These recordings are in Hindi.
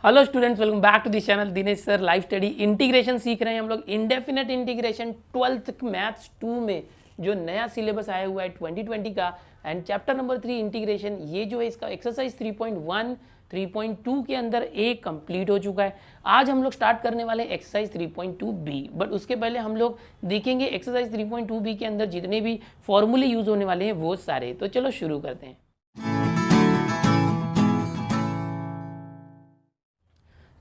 Hello students, welcome back to this channel. Dinesh sir live study integration सीख रहे हैं हम लोग। इंडेफिनेट इंटीग्रेशन 12th मैथ्स 2 में जो नया सिलेबस आया हुआ है 2020 का, एंड चैप्टर नंबर 3 इंटीग्रेशन, ये जो है इसका एक्सरसाइज 3.1 3.2 के अंदर ए कंप्लीट हो चुका है। आज हम लोग स्टार्ट करने वाले एक्सरसाइज 3.2 बी, बट उसके पहले हम लोग देखेंगे एक्सरसाइज 3.2 बी के अंदर जितने भी फॉर्मूले यूज होने वाले हैं वो सारे। तो चलो शुरू करते हैं।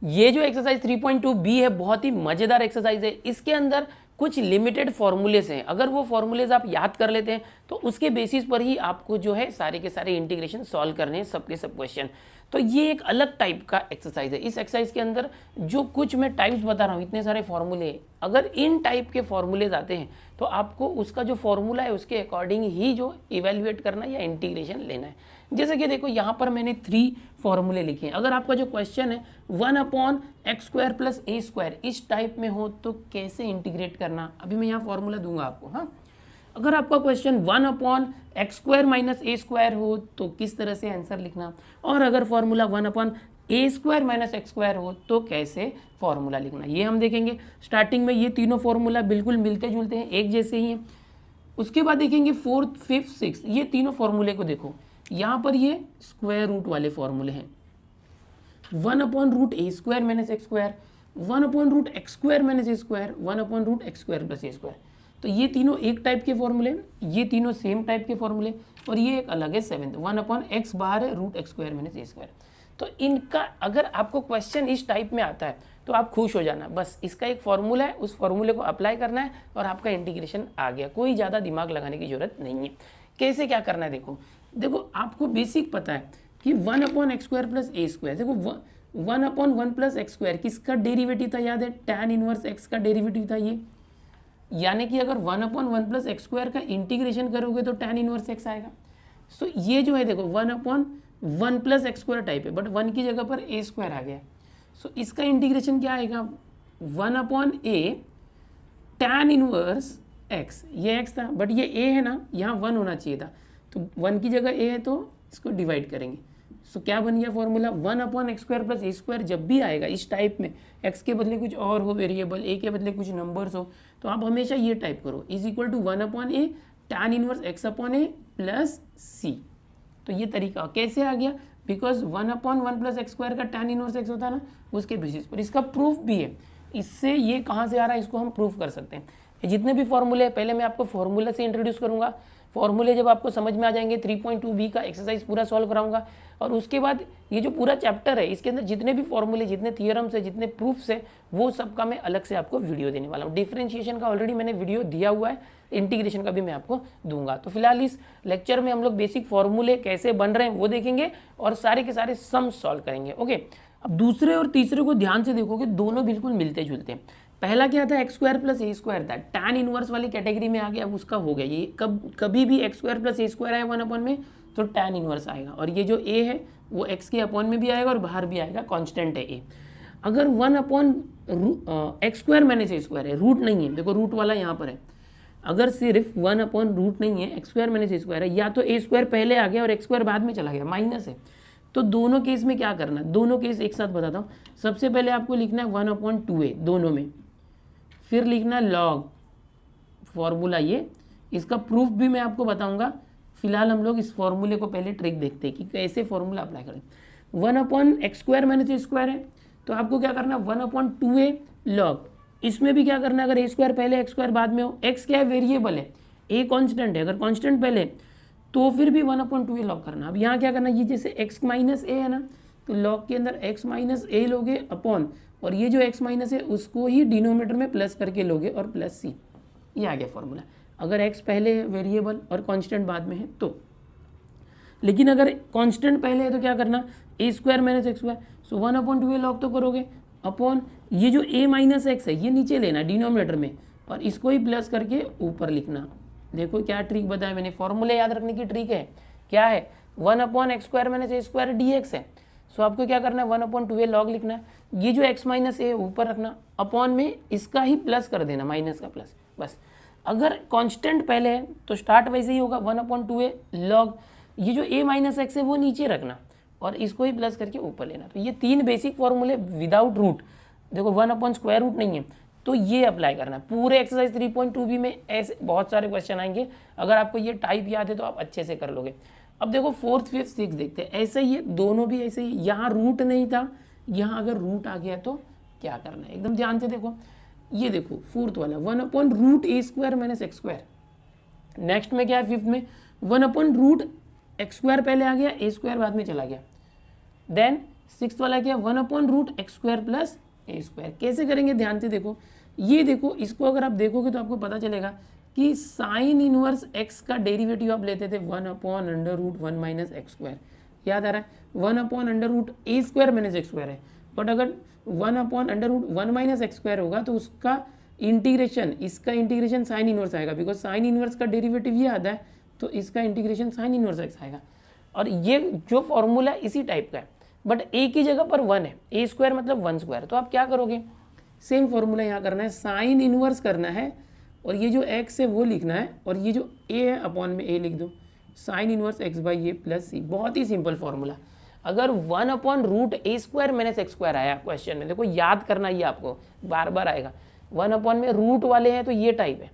ये जो एक्सरसाइज 3.2 बी है बहुत ही मजेदार एक्सरसाइज है। इसके अंदर कुछ लिमिटेड फॉर्मूलेस हैं। अगर वो फॉर्मूलेज आप याद कर लेते हैं तो उसके बेसिस पर ही आपको जो है सारे के सारे इंटीग्रेशन सॉल्व करने हैं, सबके सब क्वेश्चन। तो ये एक अलग टाइप का एक्सरसाइज है। इस एक्सरसाइज के अंदर जो कुछ मैं टाइप्स बता रहा हूँ, इतने सारे फॉर्मूले, अगर इन टाइप के फॉर्मूलेज आते हैं तो आपको उसका जो फॉर्मूला है उसके अकॉर्डिंग ही जो इवेल्युएट करना है या इंटीग्रेशन लेना है। जैसे कि देखो यहाँ पर मैंने 3 फॉर्मूले लिखे हैं। अगर आपका जो क्वेश्चन है 1/x² + a², इस टाइप में हो तो कैसे इंटीग्रेट करना, अभी मैं यहाँ फॉर्मूला दूंगा आपको। हाँ, अगर आपका क्वेश्चन 1/x² - a² हो तो किस तरह से आंसर लिखना, और अगर फॉर्मूला 1/a² - x² हो तो कैसे फॉर्मूला लिखना, ये हम देखेंगे। स्टार्टिंग में ये तीनों फॉर्मूला बिल्कुल मिलते जुलते हैं, एक जैसे ही हैं। उसके बाद देखेंगे 4th, 5th, 6th, ये तीनों फॉर्मूले को देखो। यहाँ पर ये स्क्वायर रूट वाले फॉर्मूले हैं। 1/√a² - x², 1/√x² - a², 1/√x² + a²। तो ये तीनों एक टाइप के फॉर्मूले, ये तीनों सेम टाइप के फॉर्मूले, और ये एक अलग है 7th, 1/x बाहर है, √x² - a²। तो इनका अगर आपको क्वेश्चन इस टाइप में आता है तो आप खुश हो जाना, बस इसका एक फॉर्मूला है, उस फॉर्मूले को अप्लाई करना है और आपका इंटीग्रेशन आ गया। कोई ज़्यादा दिमाग लगाने की जरूरत नहीं है। कैसे क्या करना है देखो आपको बेसिक पता है कि 1/x² + a²। देखो 1/1 + x², किसका डेरिवेटिव था याद है? tan इनवर्स x का डेरिवेटिव था ये। यानी कि अगर 1/1 + x² का इंटीग्रेशन करोगे तो tan इनवर्स x आएगा। सो ये जो है देखो 1/1 + x² टाइप है, बट 1 की जगह पर a² आ गया। सो इसका इंटीग्रेशन क्या आएगा? 1/a tan इनवर्स x, ये x था बट ये a है ना, यहाँ 1 होना चाहिए था, तो 1 की जगह a है तो इसको डिवाइड करेंगे। सो क्या बन गया फॉर्मूला? 1/x² + a²। जब भी आएगा इस टाइप में, x के बदले कुछ और हो वेरिएबल, a के बदले कुछ नंबर्स हो, तो आप हमेशा ये टाइप करो, = 1/a tan inverse x/a + c। तो ये तरीका कैसे आ गया? बिकॉज 1/1 + x² का tan इनवर्स x होता है ना, उसके बेसिस पर। इसका प्रूफ भी है, इससे ये कहाँ से आ रहा है इसको हम प्रूफ कर सकते हैं। ये जितने भी फॉर्मूले हैं, पहले मैं आपको फॉर्मूला से इंट्रोड्यूस करूंगा। फॉर्मूले जब आपको समझ में आ जाएंगे 3.2 बी का एक्सरसाइज पूरा सॉल्व कराऊंगा, और उसके बाद ये जो पूरा चैप्टर है इसके अंदर जितने भी फॉर्मूले, जितने थियरम्स है, जितने प्रूफ्स है, वो सब का मैं अलग से आपको वीडियो देने वाला हूँ। डिफरेंशिएशन का ऑलरेडी मैंने वीडियो दिया हुआ है, इंटीग्रेशन का भी मैं आपको दूंगा। तो फिलहाल इस लेक्चर में हम लोग बेसिक फॉर्मूले कैसे बन रहे हैं वो देखेंगे और सारे के सारे सम सॉल्व करेंगे। ओके, अब दूसरे और तीसरे को ध्यान से देखोगे, दोनों बिल्कुल मिलते जुलते हैं। पहला क्या था? x² + a² था, tan इनवर्स वाली कैटेगरी में आ गया, अब उसका हो गया। ये कभी भी x² + a² आए 1/1 में तो tan इनवर्स आएगा, और ये जो a है वो x के अपॉन में भी आएगा और बाहर भी आएगा, कांस्टेंट है a। अगर 1/x² - a² है, रूट नहीं है, देखो रूट वाला यहाँ पर है। अगर सिर्फ 1/रूट नहीं है, x² - a² है, या तो a² पहले आ गया और x² बाद में चला गया, माइनस है। तो दोनों केस में क्या करना है, दोनों केस एक साथ बताता हूँ। सबसे पहले आपको लिखना है 1/2a दोनों में, फिर लिखना लॉग फॉर्मूला ये, इसका प्रूफ भी मैं आपको बताऊंगा। फिलहाल हम लोग इस फॉर्मूले को पहले ट्रिक देखते हैं कि कैसे फॉर्मूला अप्लाई करें। 1/x² - a² है तो आपको क्या करना है? 1/2a log. इसमें भी क्या करना है? अगर a² पहले x² बाद में हो, x क्या है? वेरिएबल है, a कांस्टेंट है, अगर कांस्टेंट पहले तो फिर भी 1/2a लॉग करना। अब यहाँ क्या करना है? ये जैसे x - a है ना, तो लॉग के अंदर x - a लोगे अपॉन, और ये जो x माइनस है उसको ही डिनोमिनेटर में प्लस करके लोगे और प्लस c। ये आ गया फॉर्मूला, अगर x पहले है वेरिएबल और कांस्टेंट बाद में है तो। लेकिन अगर कांस्टेंट पहले है तो क्या करना? a² - x²। सो 1/2a लॉग तो करोगे अपॉन, ये जो a - x है ये नीचे लेना डिनोमिनेटर में, और इसको ही प्लस करके ऊपर लिखना। देखो क्या ट्रिक बताया मैंने, फॉर्मूले याद रखने की ट्रिक है। क्या है? 1/x² - a² dx है। सो आपको क्या करना है? 1/2a लॉग लिखना है, ये जो x - a ऊपर रखना, अपॉन में इसका ही प्लस कर देना, माइनस का प्लस, बस। अगर कांस्टेंट पहले है तो स्टार्ट वैसे ही होगा 1/2a लॉग, ये जो a - x है वो नीचे रखना, और इसको ही प्लस करके ऊपर लेना। तो ये 3 बेसिक फॉर्मूले विदाउट रूट, देखो 1/स्क्वायर रूट नहीं है, तो ये अप्लाई करना है। पूरे एक्सरसाइज 3.2b में ऐसे बहुत सारे क्वेश्चन आएंगे, अगर आपको ये टाइप याद है तो आप अच्छे से कर लोगे। अब देखो 4th 5th 6th देखते हैं, ऐसे ही दोनों भी ऐसे ही, यहाँ रूट नहीं था, यहाँ अगर रूट आ गया तो क्या करना है, एकदम ध्यान से देखो। ये देखो 4th वाला 1/√a² - x²। नेक्स्ट में क्या है 5th में 1/√x² पहले आ गया, a² बाद में चला गया। देन 6th वाला क्या 1/√x² + a²। कैसे करेंगे ध्यान से देखो, ये देखो इसको अगर आप देखोगे तो आपको पता चलेगा कि साइन इनवर्स x का डेरिवेटिव आप लेते थे 1/√1 - x²। याद आ रहा है 1/√a² - x² है, बट अगर 1/√1 - x² होगा तो उसका इंटीग्रेशन, इसका इंटीग्रेशन साइन इनवर्स आएगा, बिकॉज साइन इनवर्स का डेरिवेटिव ये आता है, तो इसका इंटीग्रेशन साइन इनवर्स x आएगा। और ये जो फॉर्मूला इसी टाइप का है, बट a की जगह पर 1 है, a² मतलब 1²। तो आप क्या करोगे, सेम फॉर्मूला यहाँ करना है, साइन इनवर्स करना है, और ये जो x है वो लिखना है, और ये जो a है अपॉन में a लिख दो, साइन इनवर्स x/a + c। बहुत ही सिंपल फॉर्मूला। अगर 1/√a² - x² आया क्वेश्चन में, देखो याद करना, ये आपको बार बार आएगा। 1 में रूट वाले हैं तो ये टाइप है,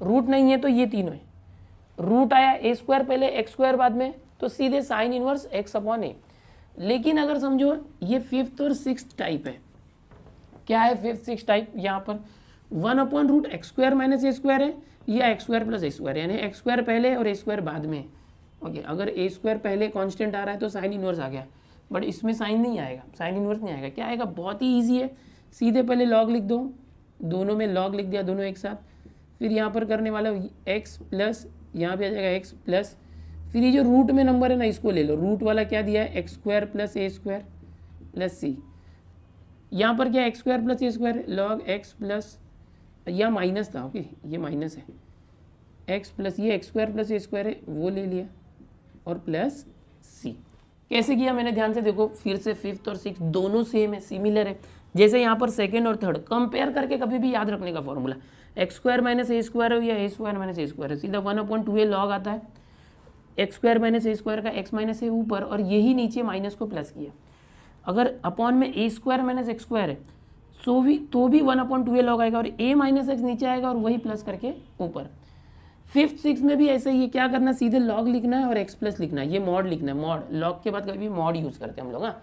रूट नहीं है तो ये तीनों है। रूट आया a² पहले x² बाद में, तो सीधे साइन इनवर्स x/a। लेकिन अगर समझो ये 5th और 6th टाइप है, क्या है 5th 6th टाइप, यहाँ पर 1/√x² - a² है, या x² + a², यानी x² पहले और a² बाद में। ओके, अगर a² पहले कांस्टेंट आ रहा है तो साइन इनवर्स आ गया, बट इसमें साइन नहीं आएगा, साइन इनवर्स नहीं आएगा। क्या आएगा, बहुत ही ईजी है, सीधे पहले लॉग लिख दो, दोनों में लॉग लिख दिया, दोनों एक साथ। फिर यहाँ पर करने वाला x प्लस, यहाँ पे आ जाएगा x प्लस, फिर ये जो रूट में नंबर है ना इसको ले लो, रूट वाला क्या दिया है x² + a² + c। यहाँ पर क्या है x² + a² log x plus, यह माइनस था, ओके ये माइनस है, x प्लस ये x² + a² है वो ले लिया, और प्लस c। कैसे किया मैंने, ध्यान से देखो, फिर से 5th और 6th दोनों सेम है, सिमिलर है। जैसे यहाँ पर 2nd और 3rd कंपेयर करके कभी भी याद रखने का फॉर्मूला, x² - a² हो या a² - a² है, सीधा 1/2a log आता है, x² - a² का x - a ऊपर, और यही नीचे माइनस को प्लस किया। अगर अपॉन में a² - x² है तो भी 1/2a log आएगा, और a - x नीचे आएगा और वही प्लस करके ऊपर। 5th 6th में भी ऐसे ही, क्या करना, सीधे log लिखना है और x प्लस लिखना है, ये मॉड लिखना है, मॉड। log के बाद कभी मॉड यूज़ करते हैं हम लोग, हाँ,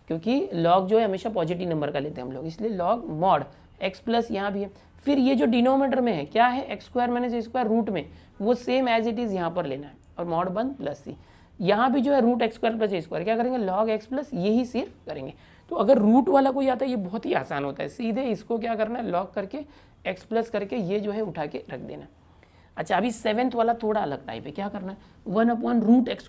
क्योंकि log जो है हमेशा पॉजिटिव नंबर का लेते हैं हम लोग, इसलिए log मॉड x प्लस यहाँ भी है। फिर ये जो डिनोमीटर में है क्या है x² - a² रूट में, वो सेम एज इट इज़ यहाँ पर लेना है, और मॉड 1 + c। यहाँ भी जो है रूट x² + a², क्या करेंगे log x प्लस, यही सिर्फ करेंगे। तो अगर रूट वाला कोई आता है ये बहुत ही आसान होता है, सीधे इसको क्या करना है log करके x प्लस करके ये जो है उठा के रख देना। अच्छा, अभी 7th वाला थोड़ा अलग टाइप है, क्या करना है 1/√x²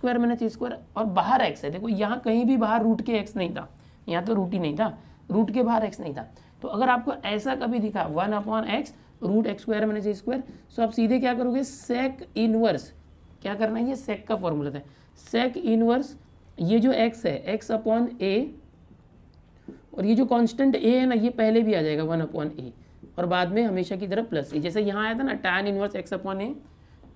- a², और बाहर x है। देखो यहाँ कहीं भी बाहर रूट के x नहीं था, यहाँ तो रूट ही नहीं था, रूट के बाहर x नहीं था। तो अगर आपको ऐसा कभी दिखा 1/x √x² - a², तो आप सीधे क्या करोगे, सेक इनवर्स, क्या करना है, ये सेक का फॉर्मूला था, सेक इनवर्स, ये जो x है x/a, और ये जो कांस्टेंट a है ना ये पहले भी आ जाएगा 1/a, और बाद में हमेशा की तरफ प्लस, जैसे यहाँ आया था ना tan इनवर्स x/a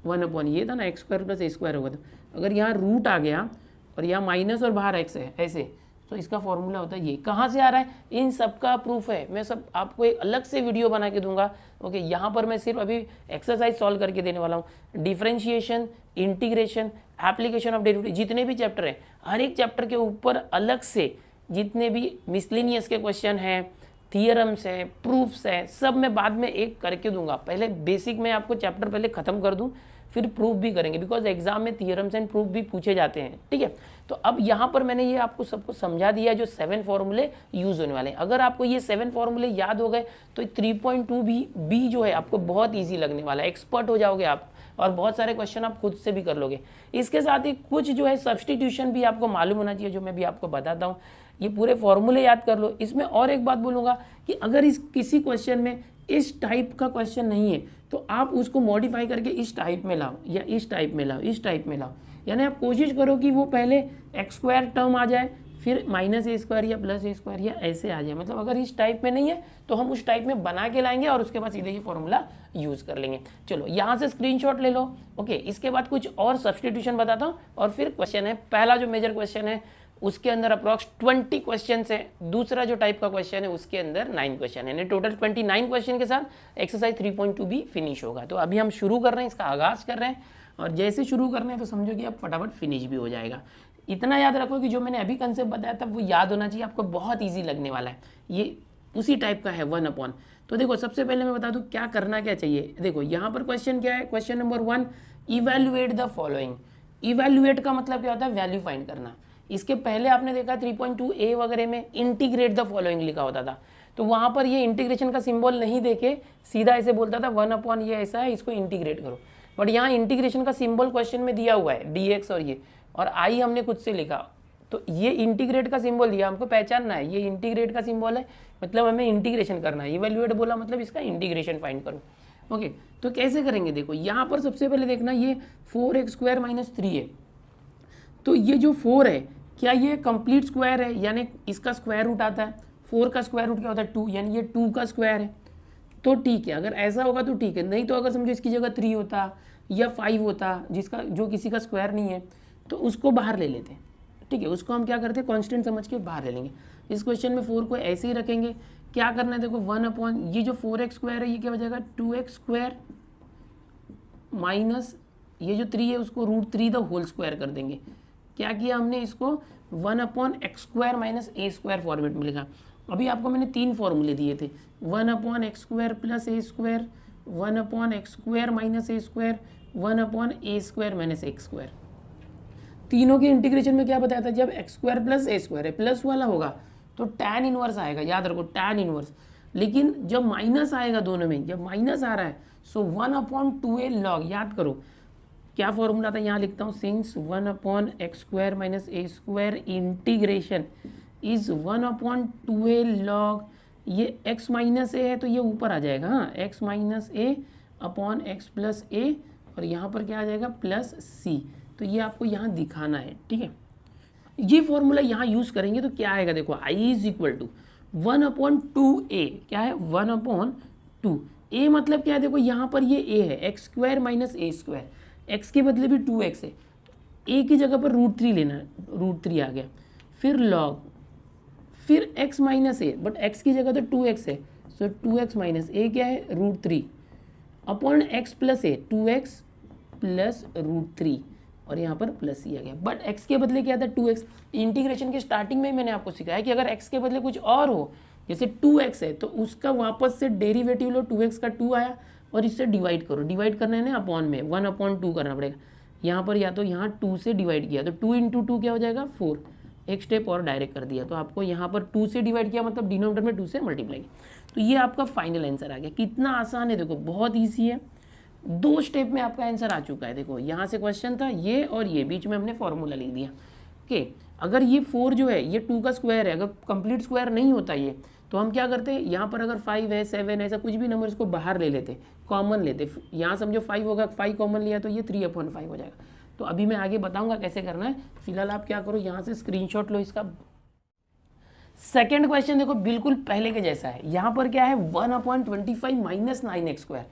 1/, ये था ना x² + a² होगा। तो अगर यहाँ रूट आ गया और यहाँ माइनस और बाहर x है ऐसे, तो इसका फॉर्मूला होता है ये। कहाँ से आ रहा है, इन सब का प्रूफ है, मैं सब आपको एक अलग से वीडियो बना के दूंगा। ओके, यहाँ पर मैं सिर्फ अभी एक्सरसाइज सॉल्व करके देने वाला हूँ। Differentiation, integration, application of derivative, जितने भी चैप्टर हैं, हर एक चैप्टर के ऊपर अलग से जितने भी मिसलिनियस के क्वेश्चन हैं, थियरम्स है, प्रूफ्स है, सब मैं बाद में एक करके दूंगा। पहले बेसिक में आपको चैप्टर पहले खत्म कर दूं, फिर प्रूफ भी करेंगे, बिकॉज एग्जाम में थियरम्स एंड प्रूफ भी पूछे जाते हैं, ठीक है। तो अब यहाँ पर मैंने ये आपको सबको समझा दिया जो 7 फॉर्मूले यूज होने वाले हैं। अगर आपको ये 7 फॉर्मूले याद हो गए तो 3.2 बी जो है आपको बहुत ईजी लगने वाला है, एक्सपर्ट हो जाओगे आप, और बहुत सारे क्वेश्चन आप खुद से भी कर लोगे। इसके साथ ही कुछ जो है सब्सटीट्यूशन भी आपको मालूम होना चाहिए, जो मैं भी आपको बताता हूँ। ये पूरे फॉर्मूले याद कर लो। इसमें और एक बात बोलूँगा कि अगर इस किसी क्वेश्चन में इस टाइप का क्वेश्चन नहीं है तो आप उसको मॉडिफाई करके इस टाइप में लाओ, या इस टाइप में लाओ, इस टाइप में लाओ। यानी आप कोशिश करो कि वो पहले x² टर्म आ जाए, फिर -a² या +a² या ऐसे आ जाए। मतलब अगर इस टाइप में नहीं है तो हम उस टाइप में बना के लाएंगे और उसके बाद सीधे ये फॉर्मूला यूज़ कर लेंगे। चलो यहाँ से स्क्रीनशॉट ले लो। ओके, इसके बाद कुछ और सब्सटीट्यूशन बताता हूँ और फिर क्वेश्चन है। पहला जो मेजर क्वेश्चन है उसके अंदर अप्रॉक्स 20 क्वेश्चन है। दूसरा जो टाइप का क्वेश्चन है उसके अंदर 9 क्वेश्चन है, टोटल 29 क्वेश्चन के साथ एक्सरसाइज 3.2 भी फिनिश होगा। तो अभी हम शुरू कर रहे हैं, इसका आगाज़ कर रहे हैं, और जैसे शुरू करने हैं तो समझो कि अब फटाफट फिनिश भी हो जाएगा। इतना याद रखो कि जो मैंने अभी कंसेप्ट बताया था वो याद होना चाहिए, आपको बहुत ईजी लगने वाला है। ये उसी टाइप का है 1/। तो देखो सबसे पहले मैं बता दूं क्या करना क्या चाहिए। देखो यहाँ पर क्वेश्चन क्या है, question number 1, evaluate the following. Evaluate का मतलब क्या होता है, वैल्यू फाइंड करना। इसके पहले आपने देखा 3.2a वगैरह में इंटीग्रेट द फॉलोइंग लिखा होता था, तो वहाँ पर ये इंटीग्रेशन का सिंबल नहीं देके सीधा ऐसे बोलता था 1/, ये ऐसा है, इसको इंटीग्रेट करो। बट यहाँ इंटीग्रेशन का सिंबल क्वेश्चन में दिया हुआ है dx और आई हमने खुद से लिखा, तो ये इंटीग्रेट का सिंबल दिया, हमको पहचानना है ये इंटीग्रेट का सिंबल है, मतलब हमें इंटीग्रेशन करना है। इवैल्यूएट बोला मतलब इसका इंटीग्रेशन फाइंड करो। ओके, तो कैसे करेंगे, देखो यहाँ पर सबसे पहले देखना ये 4x² - 3 है, तो ये जो 4 है क्या ये कंप्लीट स्क्वायर है, यानी इसका स्क्वायर रूट आता है। 4 का स्क्वायर रूट क्या होता है 2, यानी ये 2 का स्क्वायर है, तो ठीक है। अगर ऐसा होगा तो ठीक है, नहीं तो अगर समझो इसकी जगह 3 होता या 5 होता, जिसका जो किसी का स्क्वायर नहीं है, तो उसको बाहर ले लेते हैं। ठीक है, उसको हम क्या करते हैं, कांस्टेंट समझ के बाहर ले लेंगे। इस क्वेश्चन में 4 को ऐसे ही रखेंगे। क्या करना है, देखो 1/, ये जो 4x² है ये क्या हो जाएगा 2x² माइनस ये जो 3 है उसको √3 द होल स्क्वायर कर देंगे। क्या किया हमने, इसको 1/x² - a² फॉर्मेट में लिखा। अभी आपको मैंने 3 फॉर्मूले दिए थे, 1/x² + a², 1/x² - a², 1/a² - x²। तीनों के इंटीग्रेशन में क्या बताया था, जब x² + a² है प्लस वाला होगा तो tan इनवर्स आएगा, याद रखो tan इनवर्स। लेकिन जब माइनस आएगा दोनों में, जब माइनस आ रहा है सो 1/2a log, याद करो क्या फॉर्मूला था, यहाँ लिखता हूँ, since 1/x² - a² integration is 1/2a log, ये x - a है तो ये ऊपर आ जाएगा, हाँ x - a upon x + a, और यहाँ पर क्या आ जाएगा +c। तो ये आपको यहाँ दिखाना है, ठीक है। ये फॉर्मूला यहाँ यूज करेंगे तो क्या आएगा, देखो i = 1/2a, क्या है 1/2। a मतलब क्या है, देखो यहाँ पर ये a है, x² - a², x के बदले भी 2x है, a की जगह पर √3 लेना है, √3 आ गया, फिर log, फिर x - a, बट x की जगह तो 2x है, सो 2x - a क्या है √3 अपॉन x + a, 2x + √3, और यहाँ पर +c आ गया। बट x के बदले क्या था 2x। इंटीग्रेशन के स्टार्टिंग में मैंने आपको सिखाया कि अगर x के बदले कुछ और हो, जैसे 2x है तो उसका वापस से डेरिवेटिव लो, 2x का 2 आया और इससे डिवाइड करो, डिवाइड करना है ना अपॉन में, 1/2 करना पड़ेगा। यहाँ पर या तो यहाँ 2 से डिवाइड किया तो 2 × 2 क्या हो जाएगा 4, एक स्टेप और डायरेक्ट कर दिया, तो आपको यहाँ पर 2 से डिवाइड किया मतलब डिनोमिनेटर में 2 से मल्टीप्लाई। तो ये आपका फाइनल आंसर आ गया। कितना आसान है, देखो बहुत ईजी है, 2 स्टेप में आपका आंसर आ चुका है। देखो यहाँ से क्वेश्चन था ये और ये बीच में हमने फॉर्मूला लिख दिया। ओके, अगर ये 4 जो है ये 2 का स्क्वायर है, अगर कंप्लीट स्क्वायर नहीं होता ये, तो हम क्या करते हैं, यहाँ पर अगर 5 है 7 है, ऐसा कुछ भी नंबर इसको बाहर ले लेते, कॉमन लेते। यहाँ समझो 5 होगा, 5 कॉमन लिया तो ये 3/5 हो जाएगा। तो अभी मैं आगे बताऊंगा कैसे करना है, फिलहाल आप क्या करो यहाँ से स्क्रीनशॉट लो इसका। सेकेंड क्वेश्चन देखो बिल्कुल पहले के जैसा है, यहाँ पर क्या है 1/25 - 9x²।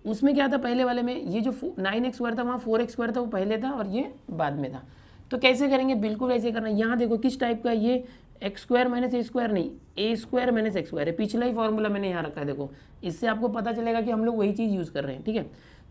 उसमें क्या था पहले वाले में, ये जो 9x² था वहाँ 4x² था, वो पहले था और ये बाद में था। तो कैसे करेंगे, बिल्कुल ऐसे करना। यहाँ देखो किस टाइप का, ये x² - a² नहीं, a² - x² है, पिछला ही फॉर्मूला मैंने यहाँ रखा है। देखो इससे आपको पता चलेगा कि हम लोग वही चीज़ यूज़ कर रहे हैं, ठीक है।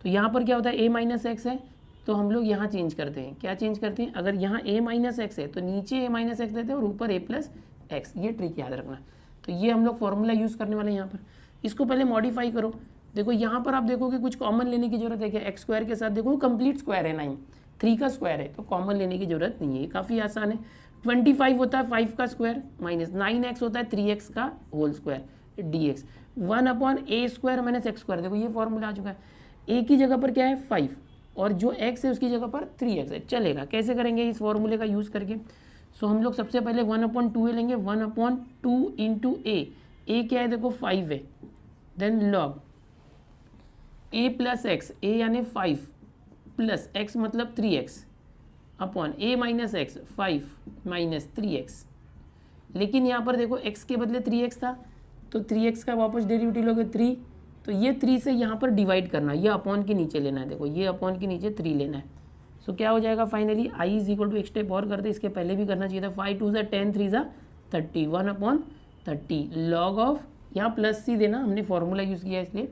तो यहाँ पर क्या होता है a - x है, तो हम लोग यहाँ चेंज करते हैं, क्या चेंज करते हैं, अगर यहाँ a - x है तो नीचे a - x लेते हैं और ऊपर a + x, ये ट्रिक याद रखना। तो ये हम लोग फॉर्मूला यूज़ करने वाले हैं यहाँ पर। इसको पहले मॉडिफाई करो। देखो यहाँ पर आप देखोगे कुछ कॉमन लेने की जरूरत है क्या, x² के साथ देखो कंप्लीट स्क्वायर है 9, 3 का स्क्वायर है तो कॉमन लेने की जरूरत नहीं है, काफ़ी आसान है। 25 होता है 5 का स्क्वायर माइनस 9x होता है 3x का whole square dx, 1/a² - x²। देखो ये फॉर्मूला आ चुका है, a की जगह पर क्या है 5 और जो x है उसकी जगह पर 3x है। चलेगा, कैसे करेंगे इस फॉर्मूले का यूज़ करके। सो हम लोग सबसे पहले 1/2 लेंगे, 1/2 × a क्या है देखो 5 है, then log a + x, a यानी 5 प्लस x मतलब 3x upon a - x 5 - 3x। लेकिन यहाँ पर देखो x के बदले 3x था तो 3x का वापस डेरिवेटिव लोगे 3, तो ये 3 से यहाँ पर डिवाइड करना, ये अपॉन के नीचे लेना है। देखो ये अपॉन के नीचे 3 लेना है, सो क्या हो जाएगा finally I is equal to एक स्टेप और करते, इसके पहले भी करना चाहिए था, 5 2 ज़ा 10 3 ज़ा 30 1/30 लॉग ऑफ, यहाँ प्लस सी देना, हमने फॉर्मूला यूज़ किया इसलिए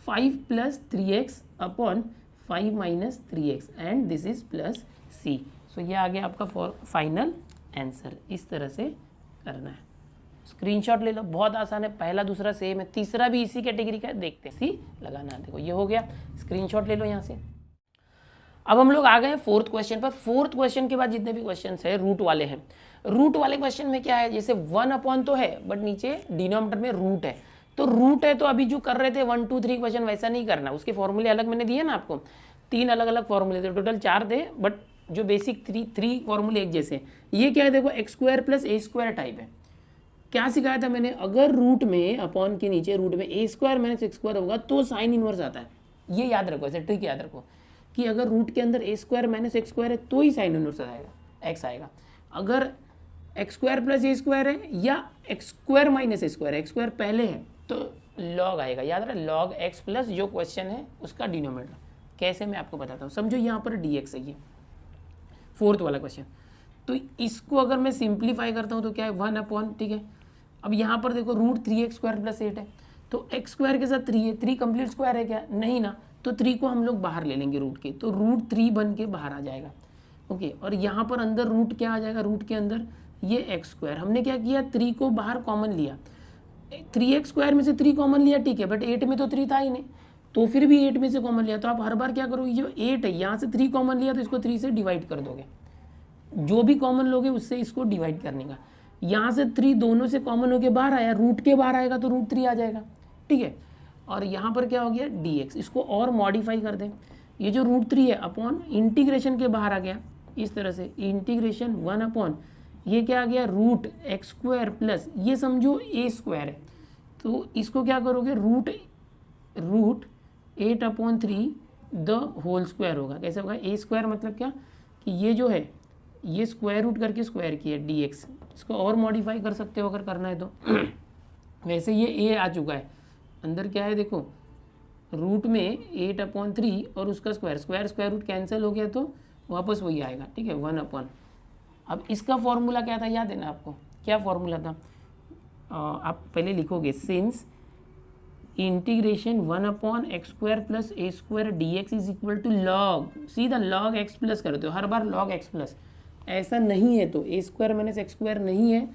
5 + 3x upon 5 - 3x and this is plus C. So ये आ गया आपका फाइनल आंसर। इस तरह से करना है, स्क्रीनशॉट ले लो, बहुत आसान है, पहला दूसरा सेम है, तीसरा भी इसी कैटेगरी का है, देखते सी लगाना है। देखो ये हो गया, स्क्रीनशॉट ले लो यहाँ से। अब हम लोग आ गए फोर्थ क्वेश्चन पर। फोर्थ क्वेश्चन के बाद जितने भी क्वेश्चन है रूट वाले हैं। रूट वाले क्वेश्चन में क्या है, जैसे 1 तो है बट नीचे डिनोमिनेटर में रूट है, तो रूट है तो अभी जो कर रहे थे 1 2 3 क्वेश्चन वैसा नहीं करना, उसके फॉर्मूले अलग मैंने दिए ना आपको, 3 अलग अलग फॉर्मूले थे, टोटल 4 थे बट जो बेसिक 3 फॉर्मूले एक जैसे। ये क्या है देखो x² + a² टाइप है। क्या सिखाया था मैंने, अगर रूट में अपॉन के नीचे रूट में a² - x² होगा तो साइन इनवर्स आता है। ये याद रखो, ऐसे ट्रिक याद रखो कि अगर रूट के अंदर a² - x² है तो ही साइन इनवर्स आएगा, x आएगा। अगर x² + a² है या x² - a², x² पहले है तो लॉग आएगा, याद रहे लॉग x प्लस जो क्वेश्चन है उसका डिनोमिनेटर। कैसे मैं आपको बताता हूँ, समझो यहाँ पर dx है, ये फोर्थ वाला क्वेश्चन, तो इसको अगर मैं सिंप्लीफाई करता हूँ तो क्या है 1 ठीक है। अब यहाँ पर देखो रूट 3x² + 8 है, तो x² के साथ 3 है, 3 कंप्लीट स्क्वायर है क्या, नहीं ना, तो 3 को हम लोग बाहर ले लेंगे रूट के, तो रूट 3 बन के बाहर आ जाएगा। ओके, और यहाँ पर अंदर रूट क्या आ जाएगा, रूट के अंदर ये x², हमने क्या किया 3 को बाहर कॉमन लिया, 3x² में से 3 कॉमन लिया ठीक है, बट 8 में तो 3 था ही नहीं, तो फिर भी 8 में से कॉमन लिया, तो आप हर बार क्या करोगे, जो 8 है यहाँ से 3 कॉमन लिया तो इसको 3 से डिवाइड कर दोगे, जो भी कॉमन लोगे उससे इसको डिवाइड करने का। यहाँ से 3 दोनों से कॉमन होके बाहर आया, रूट के बाहर आएगा तो रूट 3 आ जाएगा, ठीक है। और यहाँ पर क्या हो गया dx, इसको और मॉडिफाई कर दें, ये जो रूट 3 है अपॉन इंटीग्रेशन के बाहर आ गया, इस तरह से इंटीग्रेशन 1 ये क्या आ गया रूट x² प्लस ये समझो a² है, तो इसको क्या करोगे रूट 8/3 द होल स्क्वायर होगा। कैसे होगा, a² मतलब क्या कि ये जो है ये स्क्वायर रूट करके स्क्वायर किया dx, इसको और मॉडिफाई कर सकते हो अगर करना है तो वैसे ये a आ चुका है, अंदर क्या है देखो रूट में 8/3 और उसका स्क्वायर रूट कैंसिल हो गया तो वापस वही आएगा, ठीक है 1 अब इसका फॉर्मूला क्या था याद है ना आपको, क्या फॉर्मूला था, आप पहले लिखोगे since integration 1/x² + a² dx is equal to log, सीधा लॉग x प्लस करते हो हर बार लॉग x प्लस, ऐसा नहीं है तो a² - x² नहीं है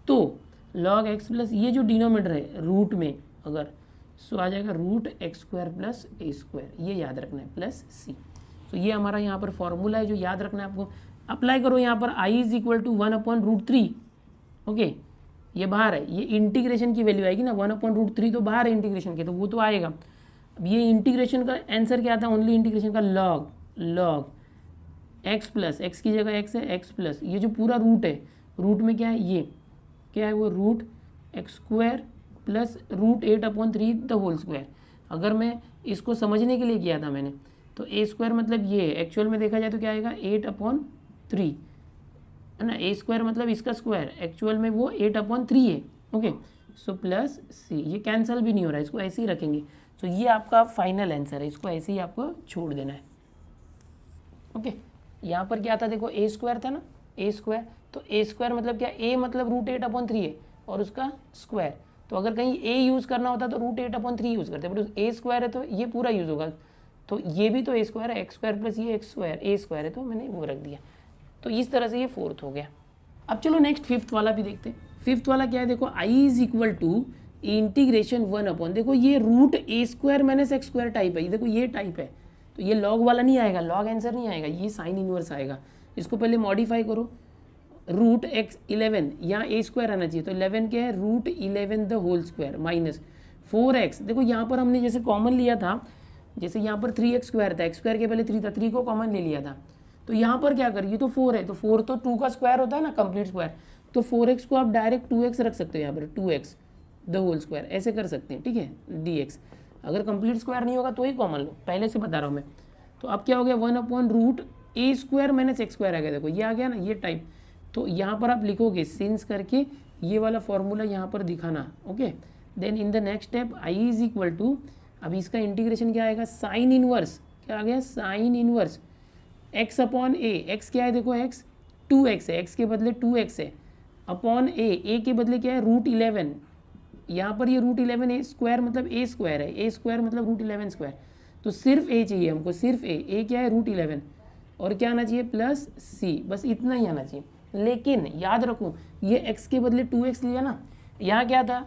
तो लॉग x प्लस ये जो डिनोमिनेटर है रूट में अगर सो आ जाएगा रूट x² + a², ये याद रखना है प्लस c। तो ये हमारा यहाँ पर फॉर्मूला है जो याद रखना है आपको। अप्लाई करो यहाँ पर i is equal to 1/√3, okay ये बाहर है, ये इंटीग्रेशन की वैल्यू आएगी ना 1/√3 तो बाहर है इंटीग्रेशन के, तो वो तो आएगा। अब ये इंटीग्रेशन का आंसर क्या था, ओनली इंटीग्रेशन का लॉग x प्लस, x की जगह x है x प्लस ये जो पूरा रूट है, रूट में क्या है ये क्या है वो root x² plus root 8/3 the whole square. अगर मैं इसको समझने के लिए किया था मैंने तो a² मतलब ये है, एक्चुअल में देखा जाए तो क्या आएगा 8/3 है ना, a² मतलब इसका स्क्वायर, एक्चुअल में वो 8/3 है, ओके सो प्लस c, ये कैंसिल भी नहीं हो रहा है, इसको ऐसे ही रखेंगे। तो ये आपका फाइनल आंसर है, इसको ऐसे ही आपको छोड़ देना है, ओके। यहाँ पर क्या था देखो a² था ना, a², तो a² मतलब क्या, a मतलब रूट 8/3 है और उसका स्क्वायर, तो अगर कहीं a यूज़ करना होता तो रूट 8/3 यूज़ करते, बट a² है तो ये पूरा यूज़ होगा, तो ये भी तो a² है, x² प्लस ये a² है तो मैंने वो रख दिया। तो इस तरह से ये फोर्थ हो गया। अब चलो नेक्स्ट फिफ्थ वाला भी देखते हैं। फिफ्थ वाला क्या है देखो, i is equal to integration 1 देखो ये रूट a² - x² टाइप है, देखो ये टाइप है, तो ये लॉग वाला नहीं आएगा, लॉग आंसर नहीं आएगा, ये साइन इनवर्स आएगा। इसको पहले मॉडिफाई करो, रूट x11 यहाँ a² आना चाहिए, तो 11 क्या है root 11 the whole square minus 4x, देखो यहाँ पर हमने जैसे कॉमन लिया था, जैसे यहाँ पर 3x² था, x² के पहले 3 था, 3 को कॉमन ले लिया था, तो यहाँ पर क्या करिए तो 4 है, तो 4 तो 2 का स्क्वायर होता है ना कंप्लीट स्क्वायर, तो 4x को आप डायरेक्ट 2x रख सकते हो, यहाँ पर 2x द होल स्क्वायर ऐसे कर सकते हैं, ठीक है dx। अगर कंप्लीट स्क्वायर नहीं होगा तो ही कॉमन लो, पहले से बता रहा हूँ मैं। तो अब क्या हो गया 1/√a² - x² आ गया, देखो ये आ गया ना ये टाइप, तो यहाँ पर आप लिखोगे सिंस करके ये वाला फॉर्मूला यहाँ पर दिखाना, okay. Then in the next step i is equal to, अब इसका इंटीग्रेशन क्या आएगा साइन इनवर्स, क्या आ गया साइन इनवर्स एक्स अपॉन ए, एक्स क्या है देखो, एक्स 2x है, एक्स के बदले 2x है, अपॉन ए के बदले क्या है √11, यहाँ पर ये √11 ए स्क्वायर मतलब ए स्क्वायर है, ए स्क्वायर मतलब √11 स्क्वायर, तो सिर्फ ए चाहिए हमको, सिर्फ ए क्या है √11, और क्या आना चाहिए प्लस सी, बस इतना ही आना चाहिए। लेकिन याद रखो ये x के बदले 2x लिया ना, यहाँ क्या था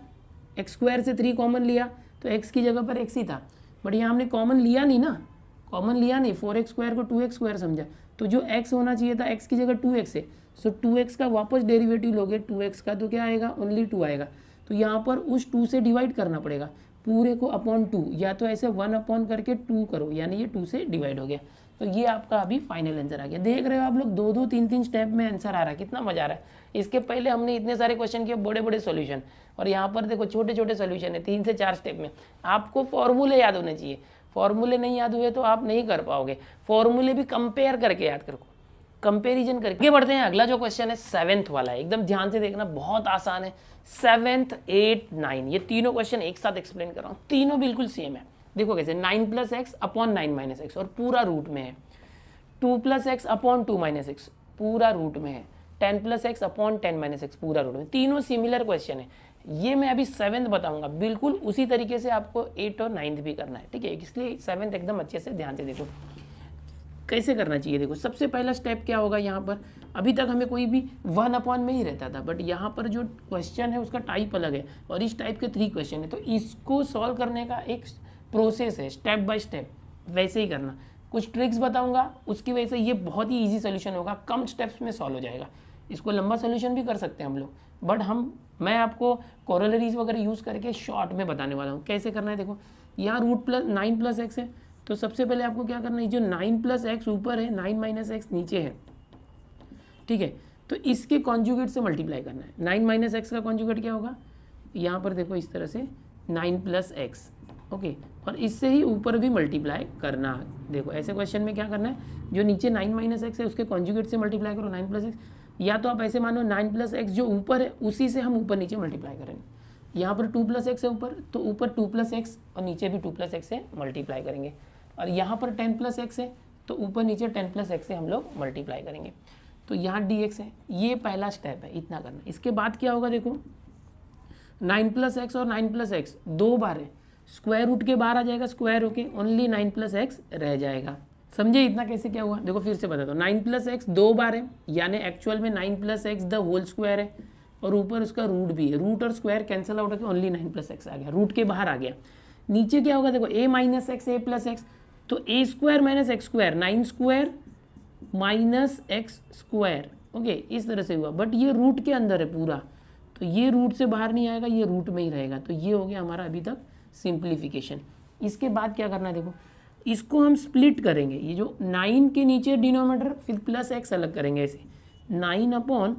एक्स स्क्वायर से 3 कॉमन लिया तो x की जगह पर x ही था, बट यहाँ हमने कॉमन लिया नहीं ना, कॉमन लिया नहीं, 4x स्क्वायर को 2x स्क्वायर समझा, तो जो x होना चाहिए था x की जगह 2x है, सो 2x का वापस डेरिवेटिव लोगे 2x का तो क्या आएगा ओनली 2 आएगा, तो यहाँ पर उस 2 से डिवाइड करना पड़ेगा, पूरे को अपॉन 2, या तो ऐसे 1 अपॉन करके 2 करो, यानी ये 2 से डिवाइड हो गया। तो ये आपका अभी फाइनल आंसर आ गया। देख रहे हो आप लोग 2-2 3-3 स्टेप में आंसर आ रहा है, कितना मजा आ रहा है। इसके पहले हमने इतने सारे क्वेश्चन किए, बड़े बड़े सॉल्यूशन, और यहाँ पर देखो छोटे छोटे सॉल्यूशन है 3 से 4 स्टेप में। आपको फॉर्मूले याद होने चाहिए, फॉर्मूले नहीं याद हुए तो आप नहीं कर पाओगे, फॉर्मूले भी कंपेयर करके याद करो, कंपेरिजन करके। आगे बढ़ते हैं, अगला जो क्वेश्चन है 7th वाला है, एकदम ध्यान से देखना, बहुत आसान है। 7th 8 9 ये तीनों क्वेश्चन एक साथ एक्सप्लेन कर रहा हूँ, तीनों बिल्कुल सेम है। देखो कैसे 9 + x अपॉन 9 - x और पूरा रूट में है, 2 + x अपॉन 2 - x पूरा रूट में है, 10 + x अपॉन 10 - x पूरा रूट में, तीनों सिमिलर क्वेश्चन है। ये मैं अभी 7th बताऊंगा, बिल्कुल उसी तरीके से आपको 8 और 9th भी करना है, ठीक है, इसलिए 7th एकदम अच्छे से ध्यान से देखो कैसे करना चाहिए। देखो सबसे पहला स्टेप क्या होगा, यहाँ पर अभी तक हमें कोई भी 1 अपॉन में ही रहता था, बट यहाँ पर जो क्वेश्चन है उसका टाइप अलग है और इस टाइप के 3 क्वेश्चन है, तो इसको सॉल्व करने का एक प्रोसेस है, स्टेप बाय स्टेप वैसे ही करना। कुछ ट्रिक्स बताऊंगा, उसकी वजह से ये बहुत ही ईजी सोल्यूशन होगा, कम स्टेप्स में सॉल्व हो जाएगा। इसको लंबा सोल्यूशन भी कर सकते हैं हम लोग, बट मैं आपको कोरोलरीज वगैरह यूज़ करके शॉर्ट में बताने वाला हूँ कैसे करना है। देखो यहाँ √9 + x है, तो सबसे पहले आपको क्या करना है, जो 9 + x ऊपर है 9 - x नीचे है, ठीक है, तो इसके कॉन्जुगेट से मल्टीप्लाई करना है। 9 - x का कॉन्जुगेट क्या होगा, यहाँ पर देखो इस तरह से 9 + x, ओके, और इससे ही ऊपर भी मल्टीप्लाई करना है। देखो ऐसे क्वेश्चन में क्या करना है, जो नीचे 9 - x है उसके कॉन्जुगेट से मल्टीप्लाई करो 9 + x, या तो आप ऐसे मानो 9 + x जो ऊपर है उसी से हम ऊपर नीचे मल्टीप्लाई करेंगे। यहाँ पर 2 + x है ऊपर, तो ऊपर 2 + x और नीचे भी 2 + x से मल्टीप्लाई करेंगे, और यहाँ पर 10 + x है तो ऊपर नीचे 10 + x से हम लोग मल्टीप्लाई करेंगे, तो यहाँ dx है। ये पहला स्टेप है, इतना करना। इसके बाद क्या होगा, देखो 9 + x और 9 + x 2 बार है, स्क्वायर रूट के बाहर आ जाएगा, स्क्वायर होके ओनली 9 + x रह जाएगा। समझे इतना कैसे क्या हुआ, देखो फिर से बताता हूँ। 9 + x 2 बार है, यानी एक्चुअल में 9 + x द होल स्क्वायर है, और ऊपर उसका रूट भी है, रूट और स्क्वायर कैंसिल आउट होकर ओनली 9 + x आ गया, रूट के बाहर आ गया। नीचे क्या होगा, देखो a - x a + x, तो a² - x², 9² - x², ओके, इस तरह से हुआ, बट ये रूट के अंदर है पूरा, तो ये रूट से बाहर नहीं आएगा, ये रूट में ही रहेगा, तो ये हो गया हमारा अभी तक सिंप्लीफिकेशन। इसके बाद क्या करना है, देखो इसको हम स्प्लिट करेंगे, ये जो 9 के नीचे डिनोमिनेटर फिर प्लस x अलग करेंगे, ऐसे 9 अपॉन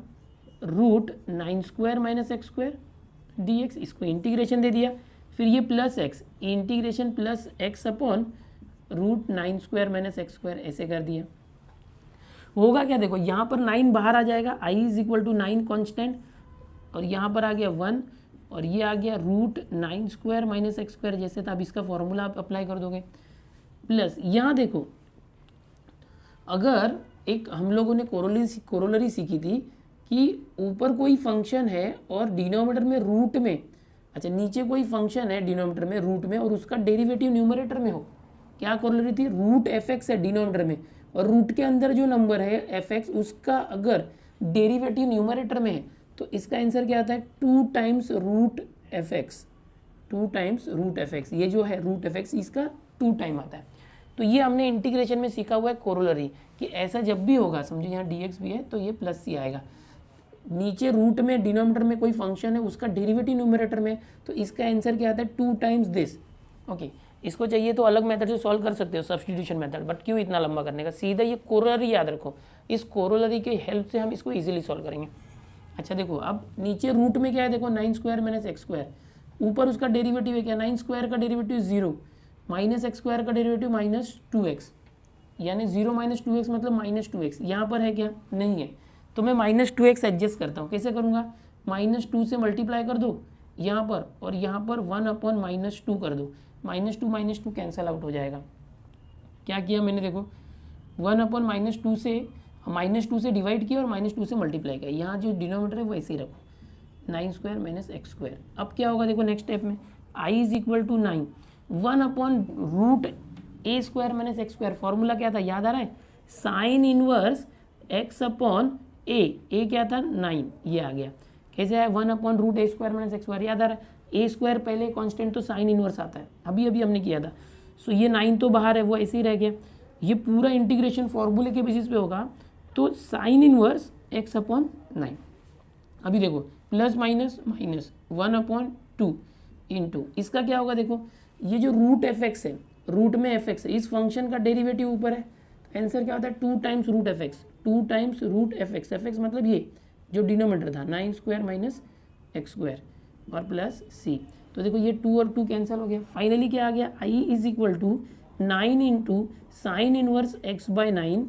√9² - x² dx, इसको इंटीग्रेशन दे दिया, फिर ये plus x integration plus x upon √9² - x², ऐसे कर दिया। होगा क्या, देखो यहाँ पर 9 बाहर आ जाएगा, i = 9 कॉन्स्टेंट, और यहाँ पर आ गया 1, और ये आ गया √9² - x², जैसे था। अब इसका फॉर्मूला आप अप्लाई कर दोगे, प्लस यहाँ देखो अगर एक हम लोगों ने कोरोलरी सीखी थी कि ऊपर कोई फंक्शन है और डिनोमिनेटर में रूट में, अच्छा नीचे कोई फंक्शन है डिनोमिनेटर में रूट में और उसका डेरिवेटिव न्यूमरेटर में हो, क्या कोरोलरी थी, √f(x) है डिनोमिनेटर में और रूट के अंदर जो नंबर है f(x) उसका अगर डेरिवेटिव न्यूमरेटर में है तो इसका आंसर क्या आता है, 2 टाइम्स √f(x), 2 टाइम्स √f(x), ये जो है √f(x) इसका 2 टाइम आता है। तो ये हमने इंटीग्रेशन में सीखा हुआ है कोरोलरी कि ऐसा जब भी होगा, समझो यहाँ dx भी है तो ये प्लस सी आएगा, नीचे रूट में डिनोमिनेटर में कोई फंक्शन है उसका डेरिवेटिव न्यूमरेटर में, तो इसका आंसर क्या आता है, 2 टाइम्स दिस, ओके। इसको चाहिए तो अलग मेथड से सॉल्व कर सकते हो, सब्स्टिट्यूशन मेथड, बट क्यों इतना लंबा करने का, सीधा ये कोरोलरी याद रखो, इस कोरोलरी की हेल्प से हम इसको ईजिली सॉल्व करेंगे। अच्छा देखो अब नीचे रूट में क्या है, देखो 9² - x², ऊपर उसका डेरिवेटिव है क्या, 9² का डेरिवेटिव 0, -x² का डेरिवेटिव -2x, यानी 0 - 2x मतलब -2x, यहाँ पर है क्या, नहीं है, तो मैं -2x एडजस्ट करता हूँ। कैसे करूँगा, -2 से मल्टीप्लाई कर दो यहाँ पर, और यहाँ पर 1 अपॉन -2 कर दो, -2 - 2 कैंसिल आउट हो जाएगा। क्या किया मैंने, देखो 1/-2 से -2 से डिवाइड किया और -2 से मल्टीप्लाई किया। यहाँ जो डिनोमीटर है वो ऐसे ही रखो, 9² - x²। अब क्या होगा देखो नेक्स्ट स्टेप में, I = 9, 1/√A² - x²। फॉर्मूला क्या था याद आ रहा है, साइन इनवर्स x/a क्या था 9, ये आ गया। कैसे आया 1/√A² - x², याद आ रहा है, a² पहले कांस्टेंट तो साइन इनवर्स आता है, अभी हमने किया था। सो ये 9 तो बाहर है, वो ऐसे ही रह गया। ये पूरा इंटीग्रेशन फॉर्मूले के बेसिस पे होगा, तो साइन इनवर्स x/9। अभी देखो प्लस माइनस माइनस 1/2 इंटू इसका क्या होगा, देखो ये जो रूट fx है, रूट में fx है, इस फंक्शन का डेरिवेटिव ऊपर है, तो आंसर क्या होता है 2 times root fx, 2 times root fx। fx मतलब ये जो डिनोमीटर था 9² - x² और प्लस c। तो देखो ये 2 और 2 कैंसिल हो गया। फाइनली क्या आ गया, I = 9 into sine inverse x/9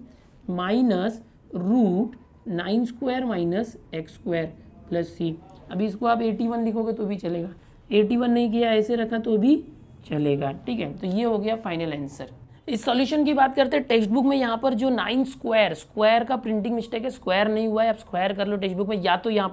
minus root 9² - x² plus c। अभी इसको आप 81 लिखोगे तो भी चलेगा, 81 नहीं किया ऐसे रखा तो भी चलेगा, ठीक है। तो ये हो गया फाइनल आंसर। इस सॉल्यूशन की बात करते हैं, टेक्स्ट बुक में यहाँ पर जो 9² स्क्वायर का प्रिंटिंग मिस्टेक है, स्क्वायर नहीं हुआ है, आप स्क्वायर कर लो टेक्स्ट बुक में, या तो यहाँ पर